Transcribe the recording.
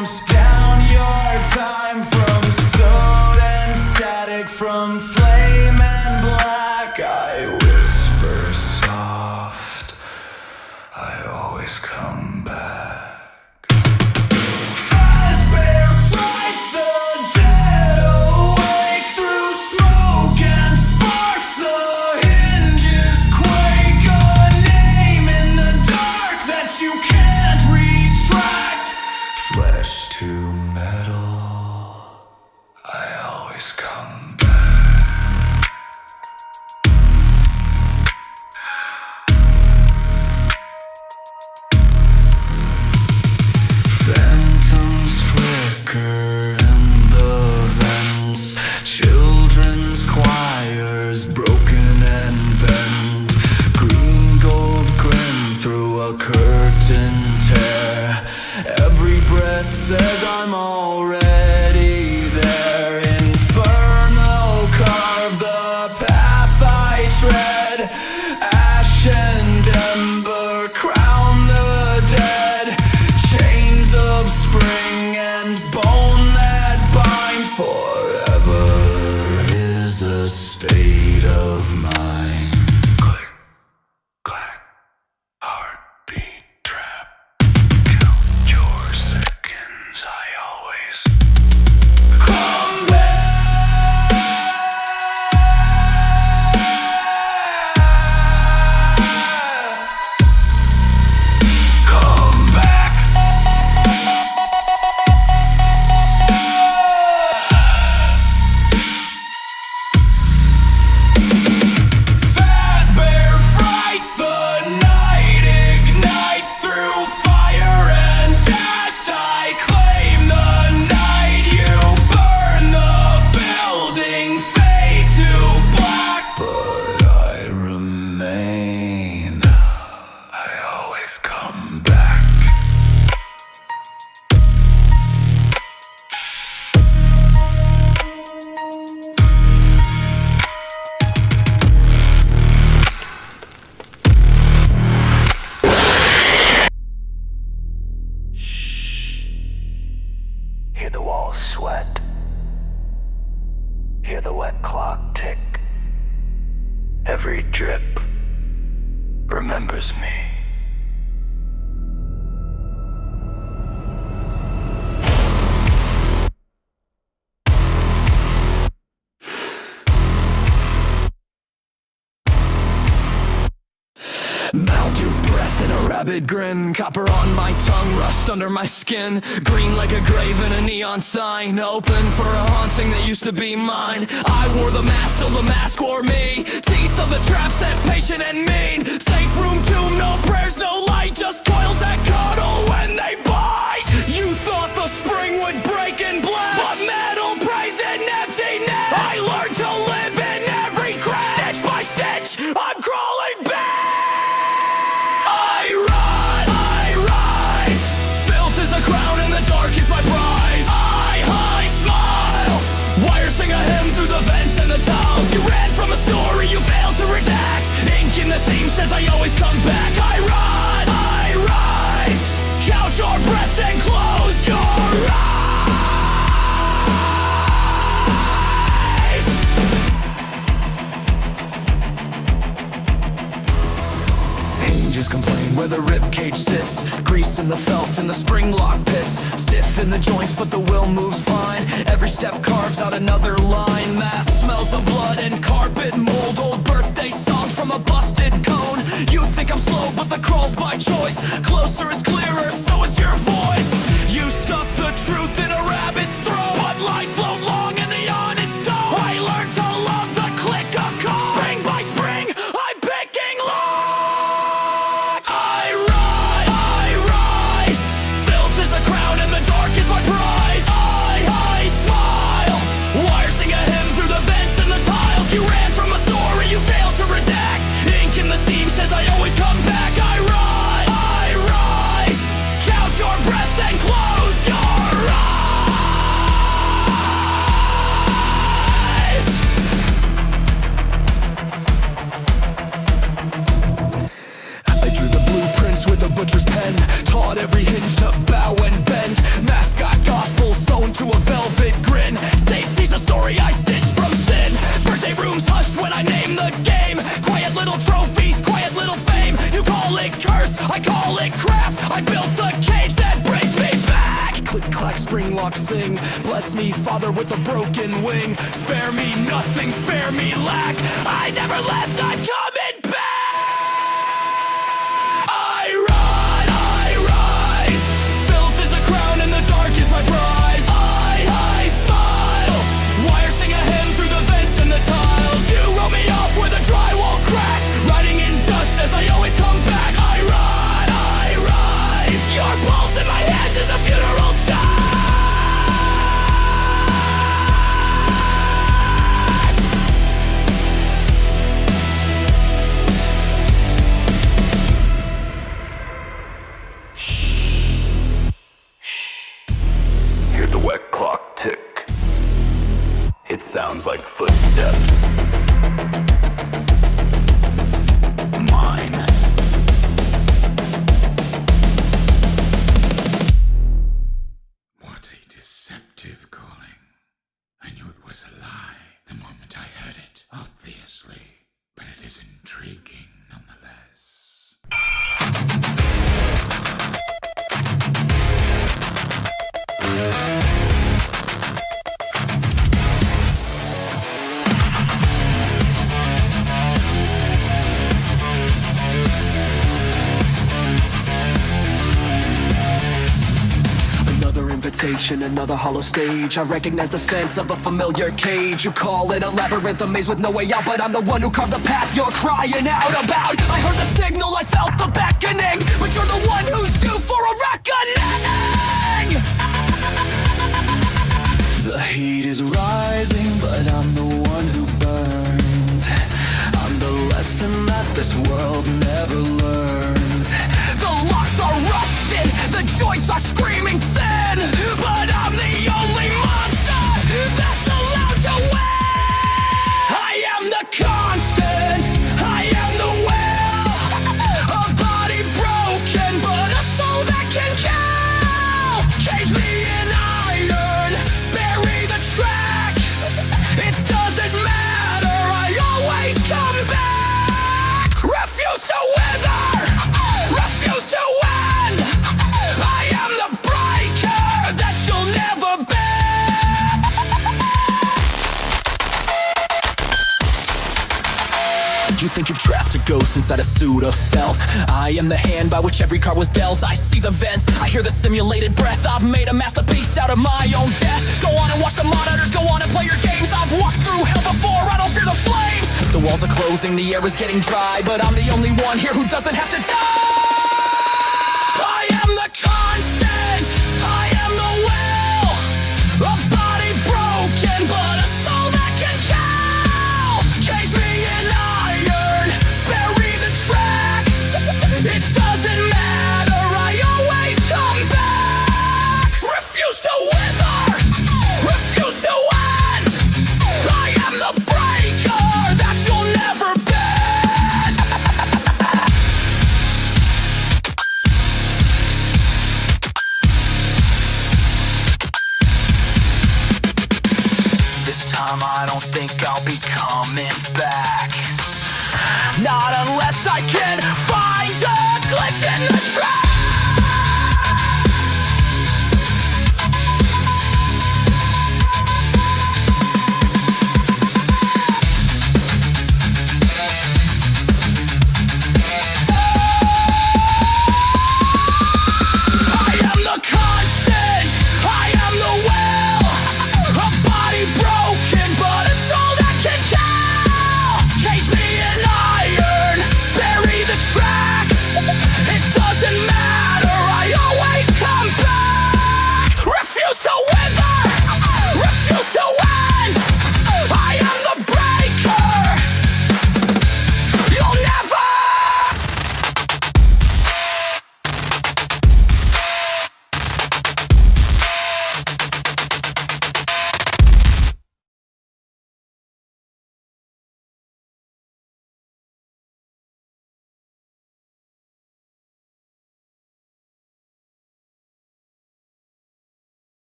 counts down your time from soot and static, from flame and black. I whisper soft, I always come back. Flesh to metal, I always come back. Phantoms flicker in the vents, children's choirs broken and bent, green gold grin through a curtain tear. Every breath says I'm already there. Inferno carve the path I tread. Ash and ember crown the dead. Chains of spring and bone that bind. Forever is a state of mind. Click, clack, heartbeat trap. Seconds, I always come back. Come back. Fast bear frights, the night ignites through fire and dash. I claim the night, you burn the building, fade to black. But I remain, I always come back. Hear the walls sweat. Hear the wet clock tick. Every drip remembers me. Mildew breath and a rabid grin, copper on my tongue, rust under my skin, green like a grave in a neon sign, open for a haunting that used to be mine. I wore the mask till the mask wore me, teeth of the trap set patient and mean, safe room tomb, no prayers, no light, just coils that cuddle when they bite. You thought the spring would break and blast, but metal prays in emptiness. I learned to live in every crack, stitch by stitch, I'm crawling back. Is my prize. I smile. Wires sing a hymn through the vents and the tunnels. You ran from a story you failed to redact. Ink in the seam says I always come back. I run, I rise. Count your breaths and close your eyes. Angels complain where the ribcage sits, grease in the felt in the spring lock pits, stiff in the joints but the will moves fine. Every step carves out another line. Mass smells of blood and carpet mold, old birthday songs from a busted cone. You think I'm slow but the crawl's by choice. Closer is clearer, so is your voice. You stuff the truth in a rabbit's throat, but lies float long in the onyx dome. I learned to love the click of cause. Spring by spring I'm picking locks. I rise. Filth is a crown and the dark is my prize. I smile. Wires sing a hymn through the vents and the tiles. You ran from a story you failed to redact. Ink in the seam says I always come back. I rise. Count your breaths and close your eyes. spring lock sing. Bless me, Father, with a broken wing. Spare me nothing, spare me lack. I never left, I'm coming back. I run, I rise. Filth is a crown and the dark is my prize. I smile. Wires sing a hymn through the vents and the tiles. You wrote me off where the drywall cracked. Riding in dust as I always come back. I run, I rise. Your pulse in my hands is a funeral chime. Hear the wet clock tick. It sounds like footsteps. Mine. What a deceptive calling. I knew it was a lie the moment I heard it, obviously, but it is intriguing nonetheless. Another invitation, another hollow stage. I recognize the sense of a familiar cage. You call it a labyrinth, a maze with no way out, but I'm the one who carved the path you're crying out about. I heard the signal, I felt the beckoning, but you're the one who's due for a reckoning. The heat is rising, but I'm the one who burns. I'm the lesson that this world never learns. The locks are rusted, the joints are screaming thin, but I'm the only monster that's allowed to win. I am the constant, I am the will. A body broken, but a soul that can kill. Cage me in iron, bury the track. It doesn't matter, I always come back. Refuse to wither, refuse to end. I am the breaker that you'll never be. You think you've trapped a ghost inside a suit of felt. I am the hand by which every card was dealt. I see the vents, I hear the simulated breath. I've made a masterpiece out of my own death. Go on and watch the monitors, go on and play your games. I've walked through hell before, I don't fear the flames. The walls are closing, the air is getting dry, but I'm the only one here who doesn't have to die. I am the constant, I am the will. A body broken, but a soul that can kill. Cage me in iron, bury the track. It doesn't matter, I always come back. Refuse to wither, refuse to end. I am the breaker that you'll never bend. This time I don't think I'll be coming back. Not unless I can.